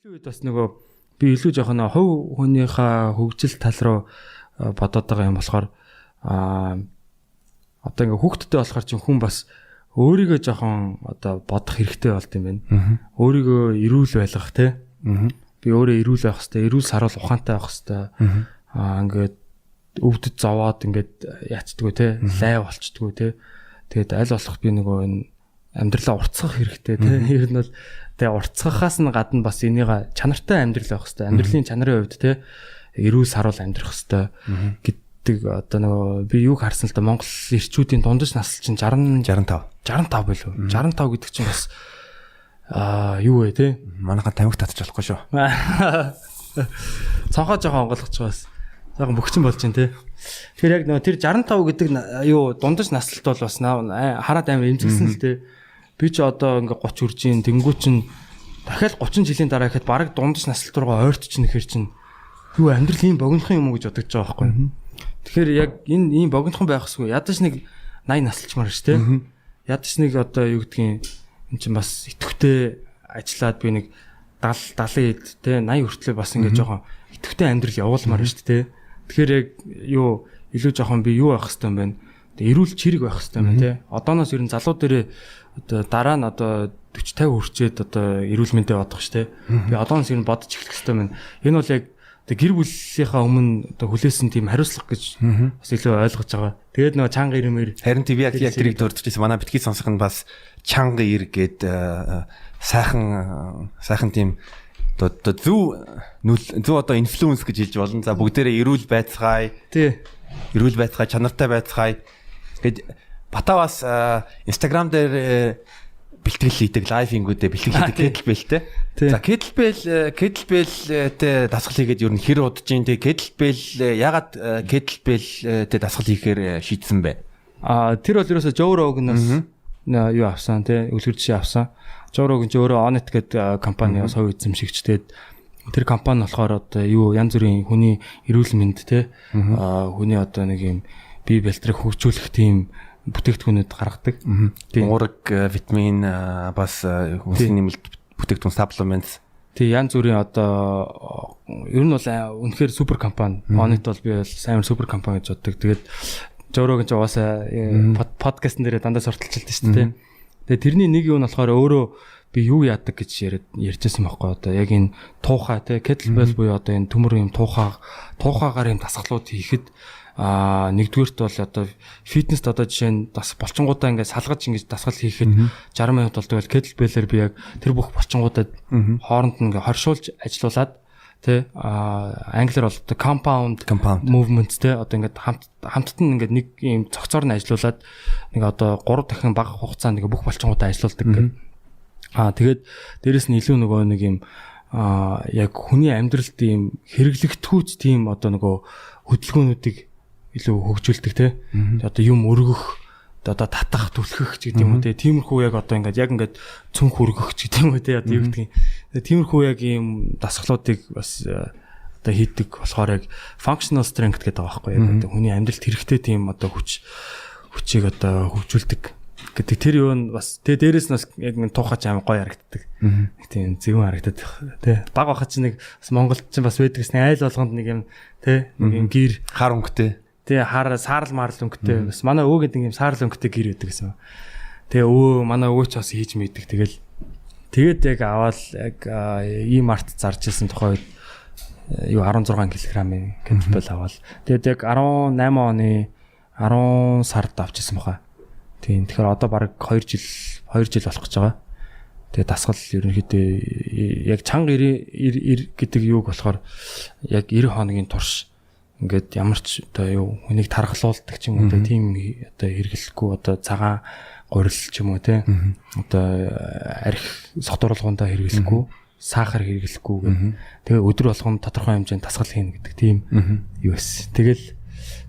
сүүлийн үед бас нөгөө би илүү жоохон хувь хүнийхээ хөгжил тал руу бодоод байгаа юм болохоор одоо ингээ хүүхдтэй болохоор чинь хүн бас өөрийгөө жоохон одоо бодох хэрэгтэй болд юм байна. Өөрийгөө эрүүл байлгах те. Би өөрөө эрүүл байх хэрэгтэй, эрүүл саруул ухаантай байх хэрэгтэй. Ингээд өвдөд зовоод ингээд яацдггүй те, лай болчдггүй те. Тэгээд аль болох би нөгөө энэ амьдралаа уртсгах хэрэгтэй те. Ер нь бол тэгээ уртсгахаас нь гадна бас энийг чанартай амьдрал байх хэрэгтэй. Амьдралын чанарын хувьд те эрүүл саруул амьдрах хэрэгтэй гэдэг одоо нөгөө би юг харсан л да Монгол эрчүүдийн дундаж насл чинь 65 билүү. 65 гэдэг чинь бас юу вэ те? Манайхан тамхи татчих болохгүй шүү. Цонхоо жоохон онгойлгож байгаа бас. Жоохон бөхчин болж байна те. Тэгэхээр яг нөгөө тэр 65 гэдэг юу дундаж наслт бол бас хараад амар эмзэгсэн л те. Би ч одоо ингээ 30 хүрж ийн тэнгуү чин дахиад 30 жилийн дараа ихэд бараг дундаж наслт руугаа ойртчихно гэхэр чин юу амьдрал ийм богинохон юм уу гэж бодож байгаа байхгүй. Тэгэхээр яг энэ ийм богинохон байхсгүй ядаж нэг 80 наслчмаар ш те. Ядаж нэг одоо юу гэдгийг эн чин бас идэвхтэй ажиллаад би нэг 70 хэд те 80 хүртлээр бас ингээ жоохон идэвхтэй амьдрал явуулмаар ш те. Тэгэхээр яг юу илүү жоохон би юу байх хэвээр юм байна. Эрүүл чирэг байх хэвээр юм байна те. Одооноос ер нь залуу дээрээ одоо дараа нь одоо 40 50 хүрчээд одоо эрүүл мэндэ бодох ш те. Би одооноос ер нь бодож эхлэх хэвээр байна. Энэ бол яг тэг гэр бүлийнхаа өмнө одоо хүлээсэн тийм хариуцлага гэж бас илүү ойлгож байгаа. Тэгээд нөгөө чанга ирмээр харин тийм яг тэрийг дурдчихсан. Манай битгий сонсох нь бас чанга ир гээд сайхан тийм одоо зөв одоо инфлюенс гэж хэлж болно. За бүгдээрээ эрүүл байцгаая. Тий. Эрүүл байцгаая, чанартай байцгаая. Тэгээд Батавас Instagram дээр бэлтгэл хийдэг лайфингүүдээ бэлтгэл хийдэг кетлбэлтэй. За кетлбэлтэй дасгал хийгээд ер нь хэр удаж ийн тэг кетлбэл ягаад кетлбэлтэй дасгал хийхээр шийдсэн бэ? Тэр бол ерөөсө Joe Rogan-аас юу авсан те үлгэр жишээ авсан. Joe Rogan ч өөрөө Onnit гэдэг компаниас хувь эзэмшигчтэй. Тэр компани болохоор одоо юу янз бүрийн хүний эрүүл мэнд те хүний одоо нэг юм бие бэлтрийг хөгжүүлэх тийм бүтээгдэхүүнүүд гаргадаг. Тийм уураг, витамин бас хүнсний нэмэлт бүтээгдэхүүн supplements. Тийм янз бүрийн одоо ер нь бол үнэхээр супер компани. Onnit бол би бол амар супер компани гэж боддог. Тэгээд Joe Rogan ч угаасаа подкастн дээр дандаа сурталчилдаг шүү дээ. Тэгээд тэрний нэг юм нь болохоор өөрөө би юу яадаг гэж ярьжсэн байхгүй одоо яг энэ туухай те kettlebell буюу одоо энэ төмөр юм туухаагаар юм дасгалууд хийхэд нэгдүгээрт бол одоо фитнест одоо жишээ нь бас болчингуудаа ингээд салгаж ингэж дасгал хийхэд 60 минут болдог бол kettlebell-ээр би яг тэр бүх болчингуудад хооронд нь ингээд хоршуулж ажилуулад тий англиар бол одоо compound movements тий одоо ингээд хамтд нь ингээд нэг юм цогцоор нь ажилуулад нэг одоо 3 дахин бага хугацаанд ингээд бүх болчингуудаа ажилуулдаг гэдэг. Тэгээд дээрэс нь илүү нөгөө нэг юм яг хүний амьдралд ийм хэрэглэгдэхүйц тийм одоо нөгөө хөдөлгөөнүүдийг илүү хөгжүүлдэг те. Одоо юм өргөх, одоо татах, түлхэх ч гэдэг юм уу те. Тиймэрхүү яг одоо ингээд цүнх өргөх ч гэдэг юм уу те. Одоо юу гэдгийг. Тиймэрхүү яг ийм дасгалуудыг бас одоо хийдэг болохоор яг functional strength гэдэг байгаа байхгүй яг одоо хүний амьдралд хэрэгтэй тийм одоо хүчийг одоо хөгжүүлдэг гэдэг тэр юу нь бас тэгээ дээрэс нь бас яг нэг туухач аим гоё харагддаг. Нэг тийм зөвөн харагдаад тий. Баг бахад чи нэг бас Монголд ч бас байдаг гэсэн айл болгонд нэг юм тий нэг юм гэр хар өнгөтэй. Тий саарл марл өнгөтэй. Бас манай өвгөд нэг юм саарл өнгөтэй гэр байдаг гэсэн. Тэгээ манай өвөө ч бас хийж мэддэг. Тэгээд яг аваад яг ийм арт зарж ирсэн тухай юу 16 кг-ийн кетлбэл аваад. Тэгээд яг 18 оны 10 сард авчихсан баха. Тийм. Тэгэхээр одоо баг 2 жил болох гэж байгаа. Тэгээ дасгал ерөнхийдөө яг чанга ир гэдэг юуг болохоор яг 90 хоногийн турш ингээд ямар ч одоо юу хүнийг тархалуулдаг ч юм уу тийм одоо хэрэглэхгүй одоо цагаан гурил ч юм уу те одоо арх содорлогондоо хэрэглэхгүй сахар хэрэглэхгүй гэх. Тэгээ өдөр болгон тодорхой хэмжээнд дасгал хийнэ гэдэг тийм юу эс. Тэгэл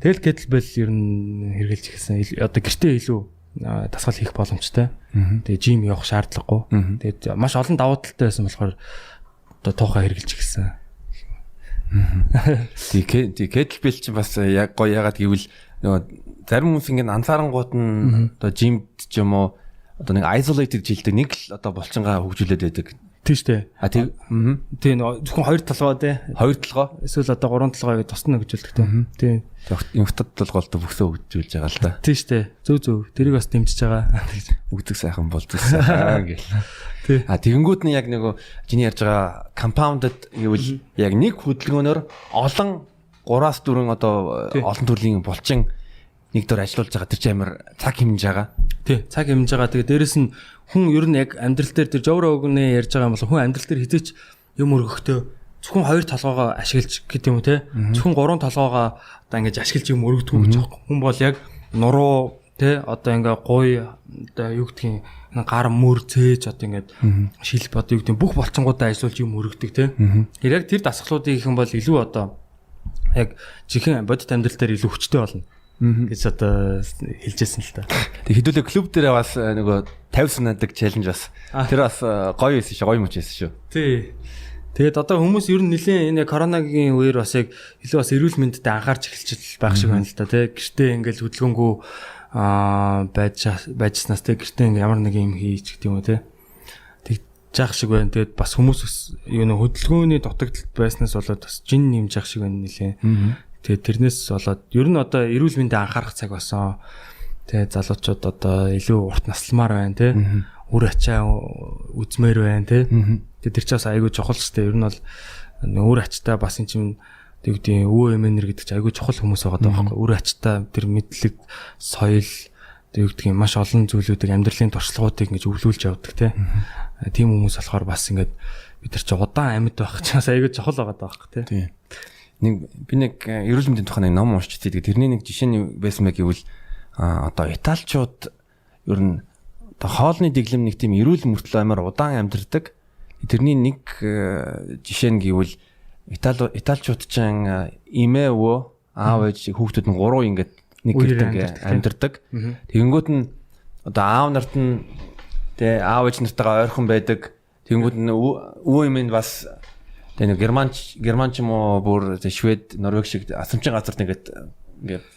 кетлбэл ер нь хэрэглэж ихсэн одоо гэртээ илүү дасгал хийх боломжтой. Тэгээ жим явах шаардлагагүй. Тэгээд маш олон давуу талтай байсан болохоор одоо туухай хэрэгжилж гисэн. Тэгээ кетлбэл чи бас яг гоё ягаад гэвэл нөгөө зарим хүмүүс ингэ анзаарангууд нь одоо жимд ч юм уу одоо нэг isolated жилдэг нэг л одоо булчингаа хөгжүүлээд байдаг. Тийм штэ. Тийм зөвхөн хоёр толгой те. Хоёр толгой. Эсвэл одоо гурван толгой гэж тусна гэж хэлдэг те. Тийм. Инфтад толгойлт бөхсөө өгжүүлж байгаа л да. Тийм штэ. Зөв. Тэрийг бас дэмжиж байгаа. Өгдөг сайхан болдог сайхан гэл. Тий. Тэгэнгүүт нь яг нөгөө чиний ярьж байгаа compounded гэвэл яг нэг хөдөлгөөнөөр олон 3-4 одоо олон төрлийн булчин нэг дөр ажиллаулж байгаа тэр чинь амар цаг хэмжиж байгаа. Тий, цаг хэмжиж байгаа. Тэгээ дээрэс нь хүн ер нь яг амьдрал дээр тэр Joe Rogan-ы ярьж байгаа юм бол хүн амьдрал дээр хизээч юм өргөхдөө зөвхөн хоёр толгоогоо ашиглаж гэдэг юм уу те. Зөвхөн гурван толгоогоо одоо ингэж ашиглаж юм өргөдгөө гэж байгаа. Хүн бол яг нуруу те одоо ингээ гуй одоо юу гэдгийг гар мөр цээж одоо ингээд шилб одоо юу гэдэг бүх болцонгуудаа ажиллуулж юм өргөдөг те. Яг тэр дасгалуудыг их юм бол илүү одоо яг жихэн бодит амьдрал дээр илүү хүчтэй болно гэж одоо хэлжсэн л та. Тэг хэдүүлээ клуб дээр бас нөгөө 50 санаадаг челленж бас тэр бас гоё байсан шүү, гоё мөч байсан шүү. Тий. Тэгээд одоо хүмүүс ер нь нэлээд энэ коронавигийн үеэр бас яг илүү бас эрүүл мэндэд анхаарч эхэлж байх шиг байна л та тий. Гэртээ ингээл хөдөлгөөнгөө байжснаас тэг гэртээ ингээ ямар нэг юм хийж гэдэг юм уу тий. Тэг жаах шиг байна. Тэгээд бас хүмүүс юу нэ хөдөлгөөний дутагдaltaд байснаас болоод бас жин нэмж явах шиг байна нэлээ. Тэгээд тэрнээс болоод ер нь одоо эрүүл мэндэд анхаарах цаг болсон. Тэгээд залуучууд одоо илүү урт насламаар байна тий. Үр ачаа үзмээр байна тий. Тэгээд тэр чинь айгүй чухал ч тий. Ер нь бол үр ачтаа бас эн чинь тэгвэл өвөө эмээнэр гэдэг чинь айгүй чухал хүмүүс байгаа даа байхгүй. Үр ачтаа тэр мэдлэг, соёл тэгвэл маш олон зүйлүүдийг амьдралын туршлагуудыг ингэж өвлүүлж явдаг тий. Тийм хүмүүс болохоор бас ингэж бид нар чи удаан амьд байх чинь бас айгүй чухал байгаа даа байхгүй тий. Би нэг эрүүл мэндийн тухай нэг ном уншиж тэгээд тэрний нэг жишээ нь байсан мэй гэвэл одоо италичууд ер нь одоо хоолны дэглэм нэг тийм эрүүл мөртлөө амар удаан амьдардаг. Тэрний нэг жишээ нь гэвэл италичууд ч имээ өвөө аав ээж хүүхдүүд нь 3 ингээд нэг гэрт ингээд амьдардаг. Тэгэнгүүт нь одоо аав нарт нь тэ аав ээж нартайгаа ойрхон байдаг. Тэгэнгүүт нь өвөө эмээ нь бас тэ нэг герман ч юм уу бүр швед норвег шиг асамчин газарт ингээд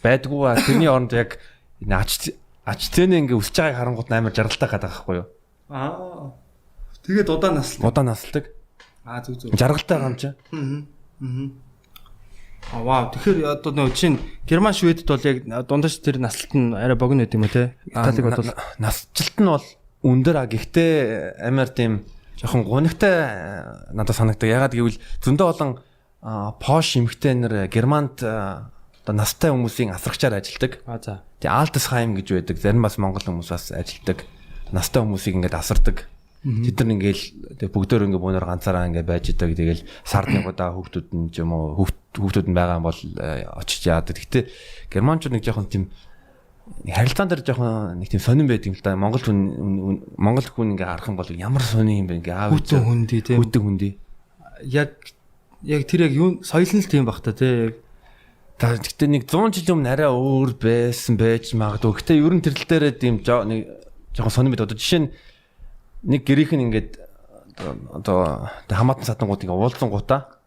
байдгүй. Тэрний оронд яг ач цэнэ ингээд өсөж байгааг харангуут амар жаргалтай гадаг байхгүй юу? Тэгээд удаан насалдаг. Зүг. Жаргалтай байгаа юм чи. Вау. Тэгэхээр одоо нөө чинь Герман Шведэд бол яг дундаж тэр наслт нь арай богино байт юм уу те? Италиг бол насжилт нь бол өндөр гэхдээ амар тийм жоохон гунигтай надад санагдаг. Ягаад гэвэл зөндөө олон пош эмэгтэйнэр Германд одоо настай хүмүүсийн асрагчаар ажилладаг. За. Тэгээ Алтсхайм гэж байдаг. Зарим бас монгол хүмүүс бас ажилладаг. Настай хүмүүсийг ингээд асардаг. Тэд нар ингээл бүгдөө ингээ бүүнээр ганцаараа ингээ байж идэг. Тэгэл сард нэг удаа хүүхдүүд нь ч юм уу хүүхдүүд нь байгаа юм бол очиж яадаг. Гэтэ германчууд нэг жоохон тийм харилцаан дээр жоохон нэг тийм сонирн байдаг юм л да. Монгол хүн ингээ харах юм бол ямар сонирн юм бэ ингээ аав хүүтэн хүндий тийм. Хүүтэн хүндий. Яг тэр яг юу соёл нь л тийм бах та тий. Гэтэ нэг 100 жил өмнө арай өөр байсан байж магадгүй. Гэтэ ерөн тэрл дээрээ тийм жоохон сонирн байд. Одоо жишээ нь нэг гэрийнх нь ингээд одоо хамаатан сатангууд ингээ уулзсангуудаа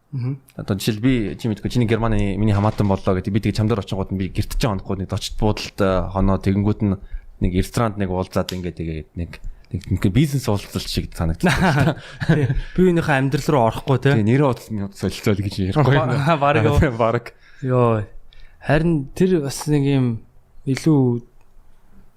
одоо жишээл би чи мэдгүй чиний Германы миний хамаатан боллоо гэдэг би тэгээ чамдар очингууд нь би гэрт ч хонхгүй нэг дочд буудалд хоноо тэгэнгүүт нь нэг ресторанд нэг уулзаад ингээ тэгээд нэг бизнес уулзалт шиг санагдсан. Би өөрийнхөө амьдрал руу орохгүй те. Нэрээ утас солилцоол гэж ярихгүй. Бараг. Йоо. Харин тэр бас нэг юм илүү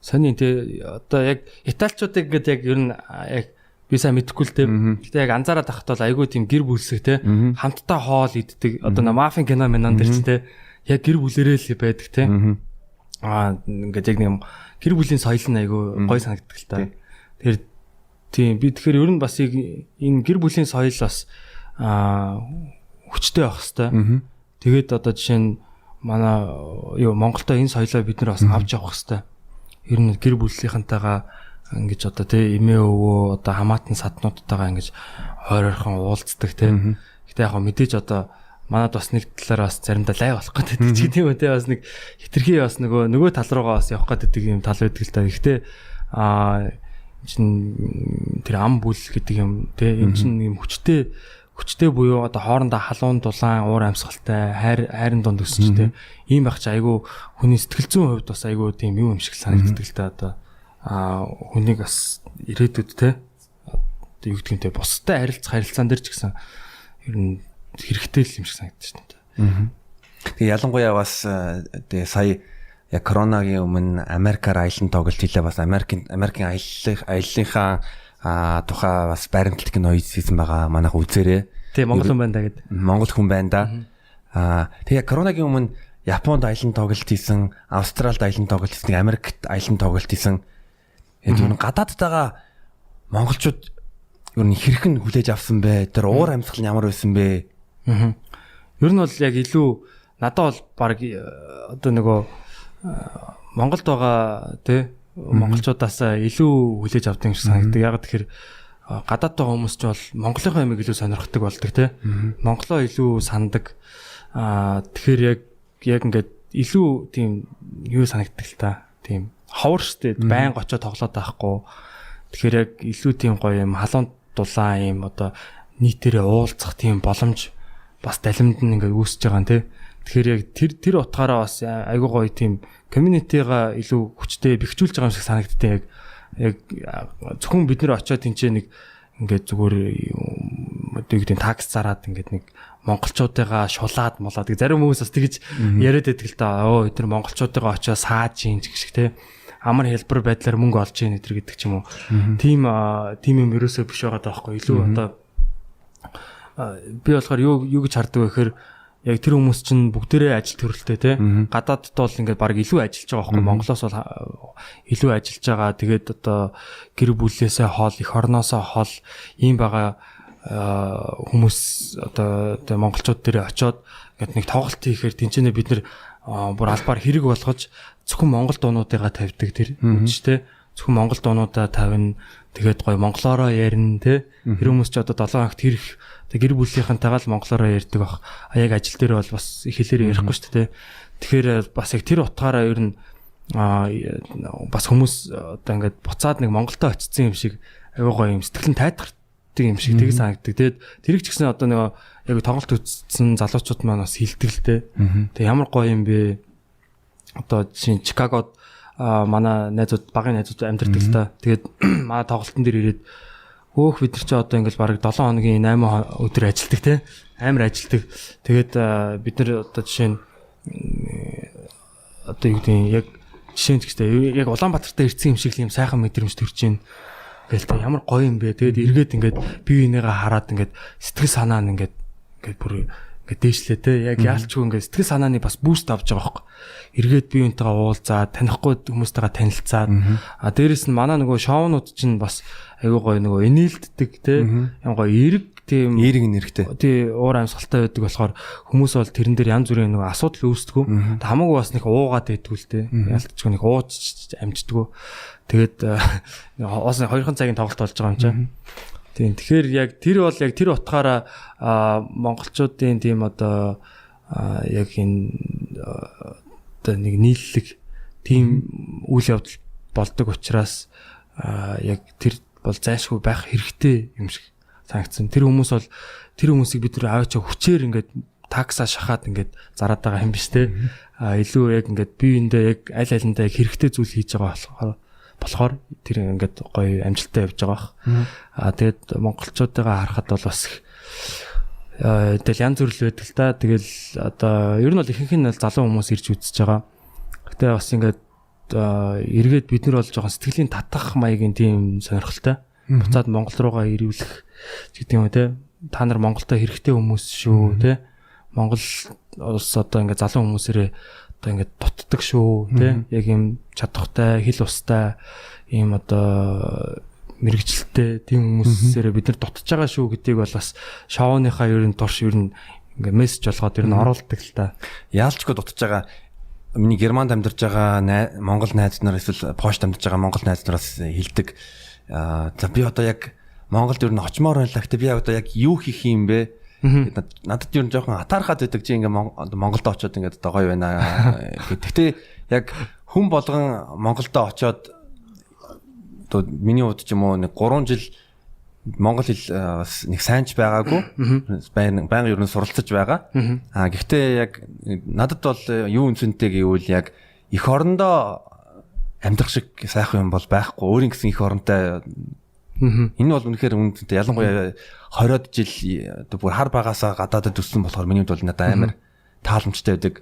сони те одоо яг италичуудыг ингээд яг ер нь яг би сайн мэдэхгүй л те. Гэтэ яг анзаараад тахт бол айгүй тийм гэр бүлсэг те. Хамтдаа хоол иддэг. Одоо мафийн кино мэнэн дээр ч те. Яг гэр бүлэрээ л байдаг те. Ингээд яг нэг гэр бүлийн соёл нь айгүй гоё санагддаг л та. Тэгэхээр тийм би тэгэхээр ер нь бас энэ гэр бүлийн соёл бас хүчтэй байх хэвээр. Тэгээд одоо жишээ нь манай Монголда энэ соёлоо бид нар бас авч явах хэвээр. Ер нь гэр бүлийнхэнтэйгээ ингэж одоо тий эмээ өвөө одоо хамаатан саднуудтайгаа ингэж ойрхон уулздаг тий. Гэтэ яг мэдээж одоо манад бас нэг талаар бас заримдаа лай болох гэдэг ч тийм үү тий бас нэг хитрхи бас нөгөө тал руугаа бас явах гэдэг юм тал байдаг л та. Гэтэ чин тэр ам бүл гэдэг юм тий энэ чин юм хүчтэй буюу одоо хоорондоо халуун дулаан уур амьсгалтай хайрын дунд өссөн ч тийм ийм байх чи айгүй хүний сэтгэл зүйн хувьд бас айгүй тийм юм шиг санагддаг л та одоо хүнийг бас ирээдүйд те одоо юу гэдгийг те бусдад харилцаан дээр ч гэсэн ер нь хэрэгтэй л юм шиг санагдаж байна. Тэгээ ялангуяа бас тэгээ сая яг коронагийн өмнө Америкаар аялан тоглолт хийлээ бас Америкийн аяллахаа тухай бас баримталт кино хийсэн байгаа манайх үзээрэй. Тийм Монгол хүн байна да гэдэг. Монгол хүн байна да. Тэгээ коронагийн өмнө Японд аялан тоглолт хийсэн, Австралид аялан тоглолт хийсэн, Америкт аялан тоглолт хийсэн. Тэгээд юу гадаадтайгаа монголчууд юу хэрхэн хүлээж авсан бэ? Тэр уур амьсгал нь ямар байсан бэ? Ер нь бол яг илүү надад бол баг одоо нөгөө Монголд байгаа тий монголчуудаас илүү хүлээж авдаг юм шиг санагддаг. Яг тэгэхээр гадаад байгаа хүмүүс ч бол Монголынхоо ямиг илүү сонирхдаг болдог тий. Монголоо илүү сандаг. Тэгэхээр яг ингээд илүү тийм юу санагддаг л та. Тийм ховор штэ байнга очиод тоглоод байхгүй. Тэгэхээр яг илүү тийм гоё юм халуун дулаан юм одоо нийтээрээ уулзах тийм боломж бас далимд нь ингээд үүсэж байгаа юм тий. Тэгэхээр яг тэр утгаараа бас айгүй гоё тийм community-га илүү хүчтэй бэхжүүлж байгаа юм шиг санагддаг. Яг зөвхөн бид нэр очиод тэнцээ нэг ингээд зүгээр одоо юу гэдэг такс зараад ингээд нэг монголчуудыгаа шулаад молоод зарим хүмүүс бас тэгж яриад байдаг л да. Өө тэр монголчуудыгаа очиод сааж ийн гэх шиг те. Амар хэлбэр байдлаар мөнгө олж ийн гэдэг гэдэг ч юм уу. Тим юм ерөөсөө биш байгаа даахгүй. Илүү одоо би болохоор юу гэж харддаг вэ гэхээр яг тэр хүмүүс чинь бүгдээрээ ажил төрөлтэй те. Гадаадд бол ингээд баг илүү ажиллаж байгаа байхгүй. Монголоос бол илүү ажиллаж байгаа. Тэгээд одоо гэр бүлээсээ хол, эх орноосоо хол ийм байгаа хүмүүс одоо монголчууд дээр очиод ингээд нэг тоглолт хийхээр тэнцэнэ бид нэр бүр албаар хэрэг болгож зөвхөн монгол дуунуудыгаа тавьдаг тэр үуч те. Зөвхөн монгол дуунуудаа тавина. Тэгээд гоё монголоороо ярина те. Тэр хүмүүс ч одоо 7 хоногт хэрэг гэр бүлийнхэнтэйгээ л монголоороо ярьдаг баг. Яг ажил дээр бол бас хэлээр ярихгүй шүү дээ. Тэгэхээр бас яг тэр утгаараа ер нь бас хүмүүс одоо ингээд буцаад нэг Монголдо очсон юм шиг аюу гоё юм сэтгэлэн тайдгардаг юм шиг тийг санагддаг. Тэгээд тэрийг ч гэсэн одоо нэг яг тоглолт үзсэн залуучууд маань бас хилдэг л дээ. Тэгээ ямар гоё юм бэ? Одоо жишээ нь Чикагод манай найзууд багын найзууд амьдардаг л та. Тэгээд манай тоглолтын дээр ирээд хөөх бид нар ч одоо ингээл бараг 7 хоногийн 8 өдөр ажилладаг те. Амар ажилладаг. Тэгээд бид нар одоо жишээ нь одоо юу гэдэг яг жишээ нь ч гэстэй яг Улаанбаатартай ирсэн юм шиг л юм сайхан мэдрэмж төрж байна. Тэгэл та ямар гоё юм бэ. Тэгээд эргээд ингээд бие бинийгээ хараад ингээд сэтгэл санаа нь ингээд бүр ингээд дээшлээ те. Яг яалчгүй ингээд сэтгэл санааны бас буст авч байгаа байхгүй. Эргээд бие бинтэйгээ уулзаад танихгүй хүмүүстэйгээ танилцаад дээрэс нь манай нөгөө шоунууд чинь бас айгүй гоё нөгөө энээлддэг те. Ямар гоё эрэг тийм эрэг нэрхтэй. Тий уур амьсгалтай байдаг болохоор хүмүүс бол тэрэн дээр янз бүрийн нөгөө асуудал үүсдэг. Хамаагүй бас нэг уугаад байдгүй л те. Ялтчгүй нэг ууж амждаггүй. Тэгээд оос 2 цагийн тоглолт болж байгаа юм чинь. Тийм тэгэхээр яг тэр бол яг тэр утгаараа монголчуудын тийм одоо яг энэ одоо нэг нийллэг тийм үйл явдал болдог учраас яг тэр бол зайлшгүй байх хэрэгтэй юм шиг санагдсан. Тэр хүмүүсийг бид нэр аавчаа хүчээр ингээд таксаа шахаад ингээд зараад байгаа юм биш те. Илүү яг ингээд биеиндээ яг аль алиндаа яг хэрэгтэй зүйл хийж байгаа болохоор тэр ингээд гоё амжилттай явж байгаа бах. Тэгээд монголчуудаа харахад бол бас тэгэл янз бүр л байдаг л та. Тэгэл одоо ер нь бол ихэнх нь залуу хүмүүс ирж үзэж байгаа. Гэтэ бас ингээд эргээд бид нар бол жоохон сэтгэлийн татах маягийн тийм сонирхолтой. Буцаад Монгол руугаа ирүүлэх гэдэг юм те. Та нар Монголдо хэрэгтэй хүмүүс шүү те. Монгол улс одоо ингээд залуу хүмүүсээрээ одоо ингээд дутдаг шүү те. Яг юм чадхтай, хил устай ийм одоо мэрэгчлэлтэй тийм хүмүүсээрээ бид нар дутж байгаа шүү гэдгийг бол бас шоуныхаа ер нь турш ер нь ингээд мессеж болгоод ер нь оруулдаг л та. Яалчгүй дутж байгаа миний Германд амьдарч байгаа Монгол найз нар эсвэл Польшд амьдарч байгаа Монгол найз нараас хэлдэг. За би одоо яг Монголд ер нь очимоор байлаа. Гэтэ би одоо яг юу хийх юм бэ? Надад ер нь жоохон атаархаад байдаг чи ингээ Монголд очиод ингээ одоо гоё байна. Гэтэ яг хүн болгон Монголд очиод одоо миний хувьд ч юм уу нэг 3 жил Монгол хэл бас нэг сайнч байгаагүй. Баян ер нь суралцж байгаа. Гэхдээ яг надад бол юу үнцэнтэй гэвэл яг эх орондоо амьдрах шиг сайхан юм бол байхгүй. Өөрийн гэсэн эх оронтой Энэ бол үнэхээр үнэтэй ялангуяа 20-од жил одоо бүр хар багасаа гадаадд өссөн болохоор миний хувьд бол надад амар тааламжтай байдаг.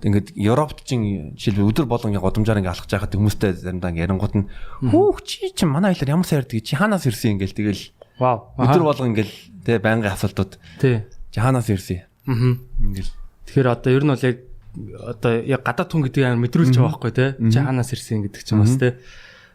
Ингээд Европт чинь жишээлбэл өдөр болгон годамжаар ингээд алхаж байхад хүмүүстэй заримдаа ингээд ярингууд нь хүүх чи манай аялал ямар сайн ярьдаг чи хаанаас ирсэн ингээл тэгэл өдөр болгон ингээл тэ байнгын асуултууд тий чи хаанаас ирсэн ингээл тэгэхээр одоо ер нь бол яг гадаад хүн гэдгийг амар мэдрүүлж байгаа байхгүй тий чи хаанаас ирсэн гэдэг ч юм бас тий